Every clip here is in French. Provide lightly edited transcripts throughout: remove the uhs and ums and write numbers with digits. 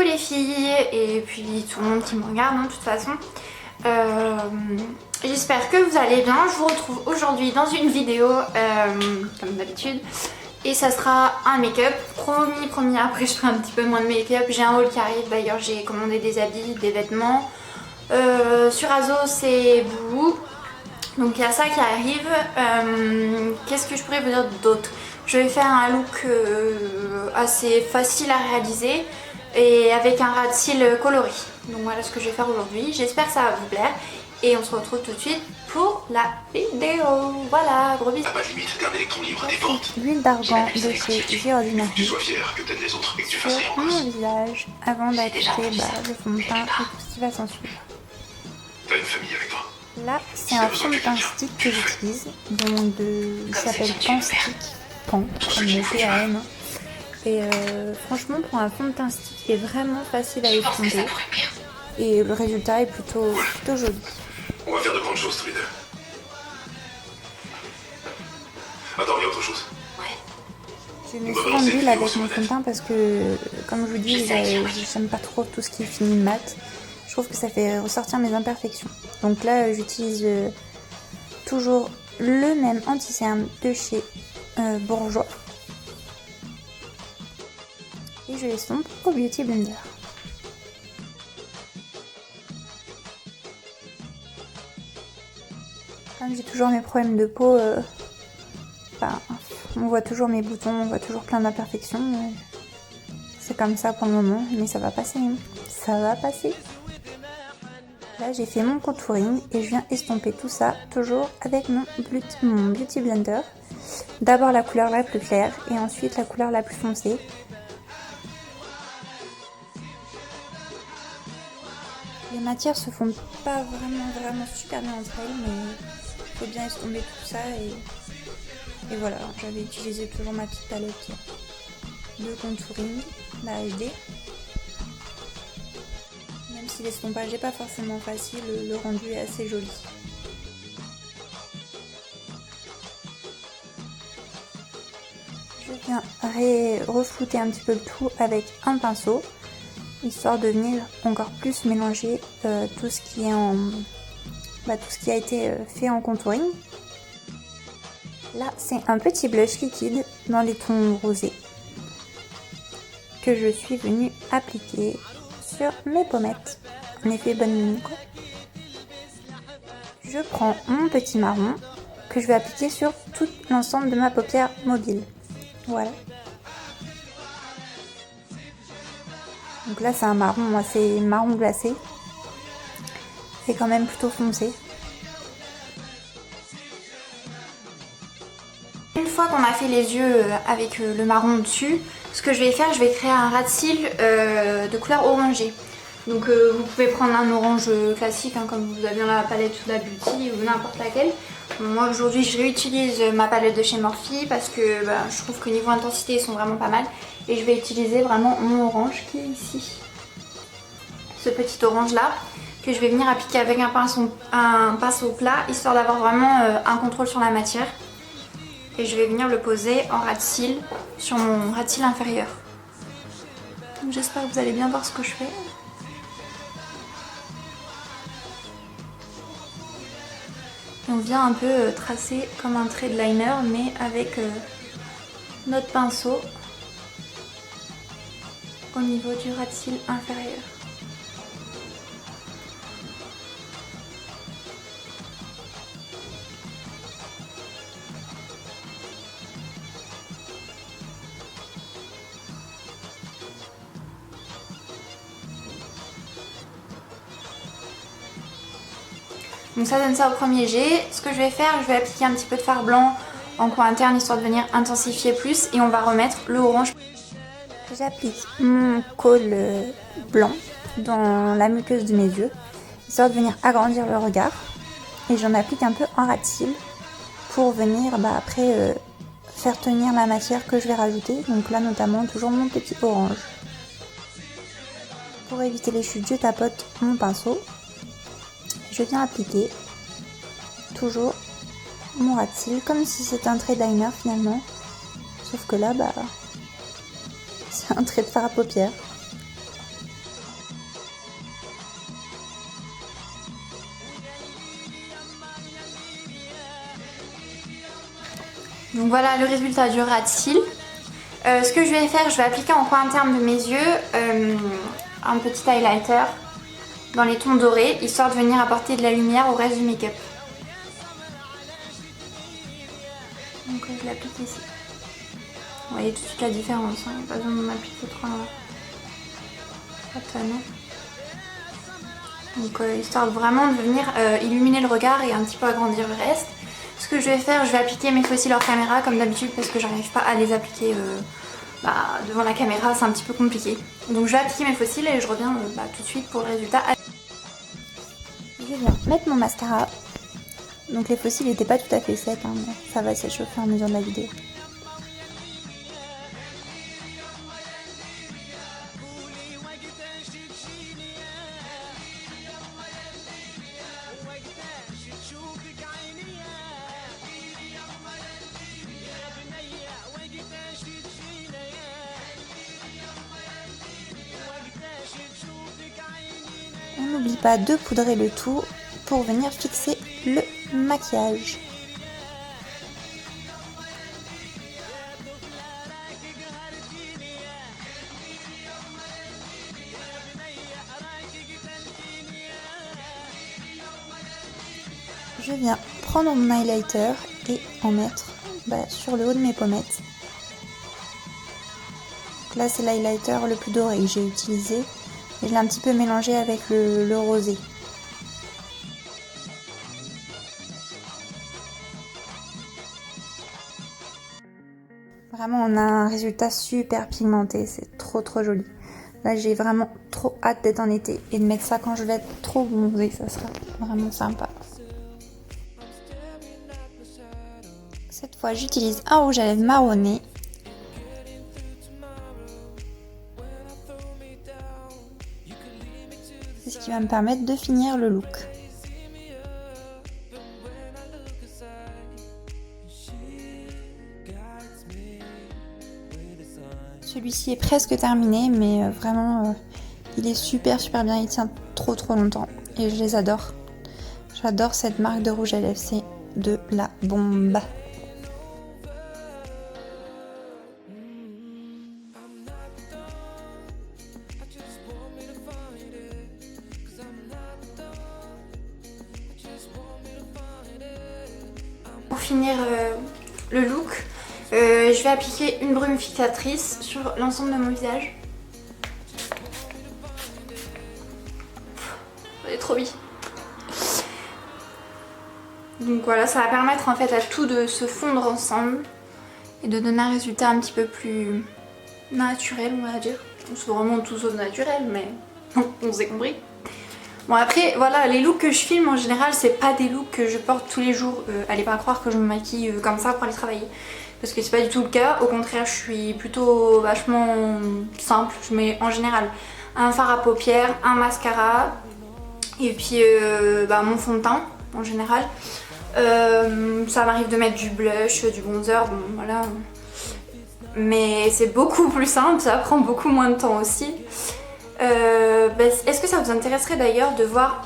les filles et puis tout le monde qui me regarde de toute façon. J'espère que vous allez bien. Je vous retrouve aujourd'hui dans une vidéo comme d'habitude. Et ça sera un make-up. Promis, après je ferai un petit peu moins de make-up. J'ai un haul qui arrive, d'ailleurs j'ai commandé des habits, des vêtements. Sur Azos et Bouhou. Donc il y a ça qui arrive. Qu'est-ce que je pourrais vous dire d'autre? Je vais faire un look assez facile à réaliser et avec un ras de cils coloré. Donc voilà ce que je vais faire aujourd'hui. J'espère que ça va vous plaire. Et on se retrouve tout de suite pour la vidéo. Voilà, gros bisous. À pas de limite d'un électron libre des ventes. L'huile d'argan de chez Géordinary. Que tu sois fier, que t'aides les autres et que tu fasses rien en Sur plus. mon visage avant d'appliquer le fond de teint et tout ce qui va s'en suivre. T'as une famille avec toi. Là, c'est un fond de teint stick que j'utilise, il s'appelle Pan Stick, Pan, comme le PAN. Et franchement, pour un fond de teint stick, il est vraiment facile à effondrer. Et le résultat est plutôt joli. On va faire de grandes choses tous les deux. Attends, il y a autre chose. Je mets souvent de l'huile avec mon fond de teint parce que, comme je vous dis, j'aime pas trop tout ce qui est fini mat. Je trouve que ça fait ressortir mes imperfections. Donc là, j'utilise toujours le même anti-cerne de chez Bourjois. Et je l'estompe au Beauty Blender. Comme j'ai toujours mes problèmes de peau, on voit toujours mes boutons, on voit toujours plein d'imperfections. C'est comme ça pour le moment, mais ça va passer. Hein. Ça va passer. Là, j'ai fait mon contouring et je viens estomper tout ça, toujours avec mon Beauty Blender. D'abord la couleur la plus claire et ensuite la couleur la plus foncée. Les matières se font pas vraiment super bien entre elles, mais il faut bien estomper tout ça et voilà. J'avais utilisé toujours ma petite palette de contouring, la HD. Même si l'estompage n'est pas forcément facile, le rendu est assez joli. Je viens reflouter un petit peu le tout avec un pinceau, histoire de venir encore plus mélanger tout ce qui a été fait en contouring. Là, c'est un petit blush liquide dans les tons rosés que je suis venue appliquer sur mes pommettes. En effet, bonne nuit quoi. Je prends mon petit marron que je vais appliquer sur tout l'ensemble de ma paupière mobile. Voilà. Donc là, c'est un marron, moi c'est marron glacé. C'est quand même plutôt foncé. Une fois qu'on a fait les yeux avec le marron dessus, ce que je vais faire, je vais créer un ras de cils de couleur orangée. Donc vous pouvez prendre un orange classique, hein, comme vous avez dans la palette ou la Beauty ou n'importe laquelle. Moi aujourd'hui je réutilise ma palette de chez Morphe parce que je trouve que niveau intensité ils sont vraiment pas mal. Et je vais utiliser vraiment mon orange qui est ici. Ce petit orange là, que je vais venir appliquer avec un pinceau plat, histoire d'avoir vraiment un contrôle sur la matière. Et je vais venir le poser en ras de cils sur mon ras de cils inférieur. J'espère que vous allez bien voir ce que je fais. Et on vient un peu tracer comme un trait de liner, mais avec notre pinceau au niveau du ras de cils inférieur. Donc ça donne ça au premier jet. Ce que je vais faire, je vais appliquer un petit peu de fard blanc en coin interne histoire de venir intensifier plus et on va remettre le orange. J'applique mon col blanc dans la muqueuse de mes yeux, histoire de venir agrandir le regard. Et j'en applique un peu en ras de cils pour venir après faire tenir la matière que je vais rajouter. Donc là notamment toujours mon petit orange. Pour éviter les chutes, je tapote mon pinceau. Je viens appliquer toujours mon ras de cils comme si c'était un trait de liner finalement. Sauf que là, c'est un trait de fard à paupières. Donc voilà le résultat du ras de cils. Ce que je vais faire, je vais appliquer en coin interne de mes yeux un petit highlighter dans les tons dorés, histoire de venir apporter de la lumière au reste du make-up. Donc je l'applique ici. Vous voyez tout de suite la différence, il n'y a pas besoin de m'appliquer trop la tonne. Donc histoire vraiment de venir illuminer le regard et un petit peu agrandir le reste. Ce que je vais faire, je vais appliquer mes faux cils hors caméra comme d'habitude parce que j'arrive pas à les appliquer devant la caméra, c'est un petit peu compliqué. Donc je vais appliquer mes faux cils et je reviens tout de suite pour le résultat. Je viens mettre mon mascara. Donc les faux cils n'étaient pas tout à fait secs, hein, mais ça va s'échauffer au fur et à mesure de la vidéo. On n'oublie pas de poudrer le tout pour venir fixer le maquillage. Je viens prendre mon highlighter et en mettre sur le haut de mes pommettes. Donc là c'est l'highlighter le plus doré que j'ai utilisé. Et je l'ai un petit peu mélangé avec le rosé. Vraiment on a un résultat super pigmenté, c'est trop joli. Là j'ai vraiment trop hâte d'être en été et de mettre ça quand je vais être trop bronzée, ça sera vraiment sympa. Cette fois j'utilise un rouge à lèvres marronné. C'est ce qui va me permettre de finir le look. Celui-ci est presque terminé, mais vraiment il est super bien, il tient trop longtemps et je les adore. J'adore cette marque de rouge à lèvres, c'est de la bombe. Pour finir le look, je vais appliquer une brume fixatrice sur l'ensemble de mon visage. Elle est trop bien. Donc voilà, ça va permettre en fait à tout de se fondre ensemble et de donner un résultat un petit peu plus naturel, on va dire. C'est vraiment tout sauf naturel, mais on s'est compris. Bon après voilà, les looks que je filme en général c'est pas des looks que je porte tous les jours. Allez pas croire que je me maquille comme ça pour aller travailler. Parce que c'est pas du tout le cas, au contraire je suis plutôt vachement simple. Je mets en général un fard à paupières, un mascara et puis mon fond de teint en général. Ça m'arrive de mettre du blush, du bronzer, bon voilà. Mais c'est beaucoup plus simple, ça prend beaucoup moins de temps aussi. Est-ce que ça vous intéresserait d'ailleurs de voir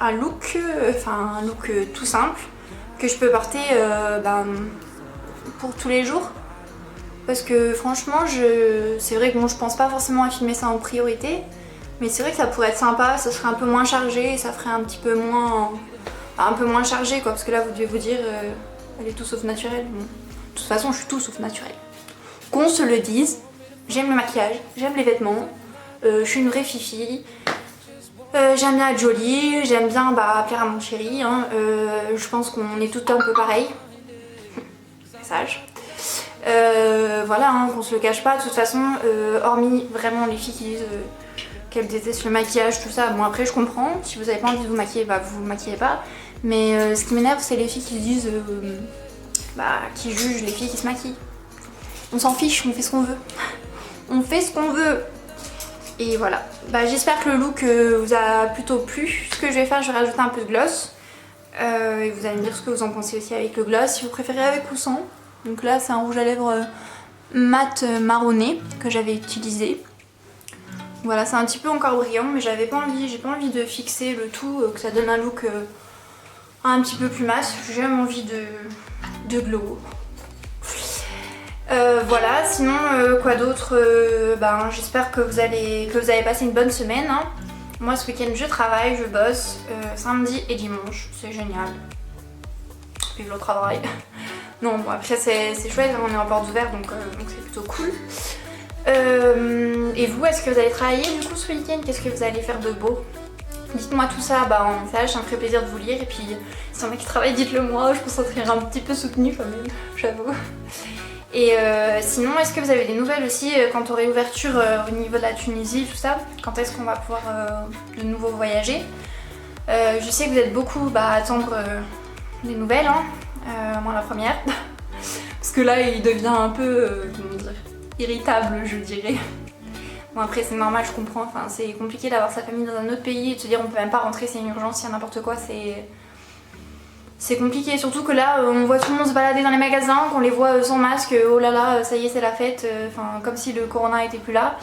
un look tout simple que je peux porter pour tous les jours? Parce que franchement c'est vrai que bon, je pense pas forcément à filmer ça en priorité, mais c'est vrai que ça pourrait être sympa, ça serait un peu moins chargé, ça ferait un petit peu moins chargé quoi, parce que là vous devez vous dire elle est tout sauf naturelle. Bon, de toute façon je suis tout sauf naturelle. Qu'on se le dise, j'aime le maquillage, j'aime les vêtements. Je suis une vraie fifi, j'aime bien être jolie, j'aime bien plaire à mon chéri, hein. Je pense qu'on est toutes un peu pareil, sage. Voilà, hein, qu'on se le cache pas, de toute façon, hormis vraiment les filles qui disent qu'elles détestent le maquillage, tout ça, bon après je comprends, si vous avez pas envie de vous maquiller, vous maquillez pas, mais ce qui m'énerve c'est les filles qui disent, qui jugent les filles qui se maquillent. On s'en fiche, on fait ce qu'on veut. On fait ce qu'on veut. Et voilà, j'espère que le look vous a plutôt plu. Ce que je vais faire, je vais rajouter un peu de gloss. Et vous allez me dire ce que vous en pensez aussi avec le gloss, si vous préférez avec ou sans. Donc là, c'est un rouge à lèvres mat marronné que j'avais utilisé. Voilà, c'est un petit peu encore brillant, mais j'ai pas envie de fixer le tout, que ça donne un look un petit peu plus masse. J'ai même envie de glow. Voilà, sinon quoi d'autre, j'espère que vous avez passé une bonne semaine. Hein. Moi ce week-end je travaille, je bosse samedi et dimanche, c'est génial. Vive le travail. Non bon après c'est chouette, on est en portes ouvertes donc c'est plutôt cool. Et vous, est-ce que vous allez travailler du coup ce week-end? Qu'est-ce que vous allez faire de beau? Dites-moi tout ça en message, ça me ferait plaisir de vous lire. Et puis si y en a qui travaillent, dites-le moi, je me sentirai un petit peu soutenue quand même, j'avoue. Et sinon, est-ce que vous avez des nouvelles aussi quant aux réouvertures au niveau de la Tunisie, tout ça? Quand est-ce qu'on va pouvoir de nouveau voyager? Je sais que vous êtes beaucoup à attendre des nouvelles, hein. Moi la première. Parce que là, il devient un peu, comment dire, irritable, je dirais. Bon après c'est normal, je comprends, enfin, c'est compliqué d'avoir sa famille dans un autre pays et de se dire on peut même pas rentrer, c'est une urgence, il y a n'importe quoi, c'est compliqué. Surtout que là on voit tout le monde se balader dans les magasins, qu'on les voit sans masque, oh là là ça y est c'est la fête, enfin comme si le corona était plus là.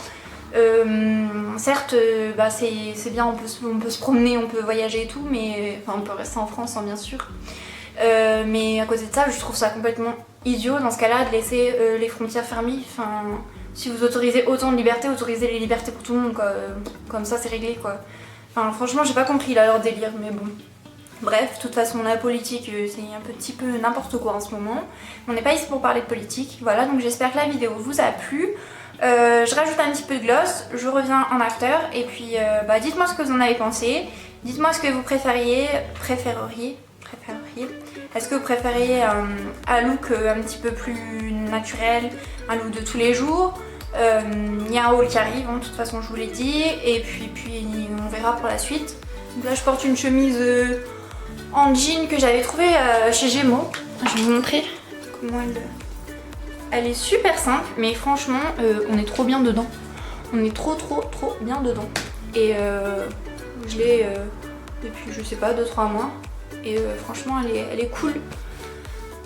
Certes c'est bien, on peut se promener, on peut voyager et tout, mais enfin on peut rester en France hein, bien sûr. Mais à côté de ça je trouve ça complètement idiot dans ce cas là de laisser les frontières fermées. Enfin, si vous autorisez autant de liberté, autorisez les libertés pour tout le monde quoi. Comme ça c'est réglé quoi. Enfin franchement j'ai pas compris là leur délire mais bon. Bref, de toute façon la politique c'est un petit peu n'importe quoi en ce moment. On n'est pas ici pour parler de politique. Voilà, donc j'espère que la vidéo vous a plu. Je rajoute un petit peu de gloss, je reviens en after et puis dites-moi ce que vous en avez pensé. Dites-moi ce que vous préfériez. Est-ce que vous préfériez un look un petit peu plus naturel, un look de tous les jours? Il y a un haul qui arrive, hein, de toute façon je vous l'ai dit, et puis on verra pour la suite. Donc là je porte une chemise en jean que j'avais trouvée chez Gémeaux. Je vais vous montrer comment elle est super simple, mais franchement on est trop bien dedans. On est trop bien dedans. Et je l'ai depuis je sais pas 2-3 mois. Et franchement elle est cool.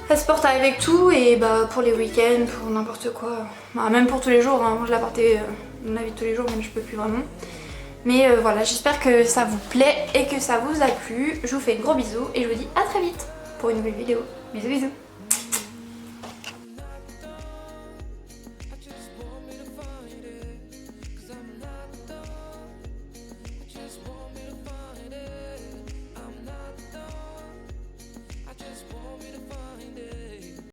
Elle se porte avec tout et pour les week-ends, pour n'importe quoi. Même pour tous les jours, hein. Moi je la portais dans la vie de tous les jours mais je peux plus vraiment. Mais voilà, j'espère que ça vous plaît et que ça vous a plu. Je vous fais de gros bisous et je vous dis à très vite pour une nouvelle vidéo. Bisous bisous.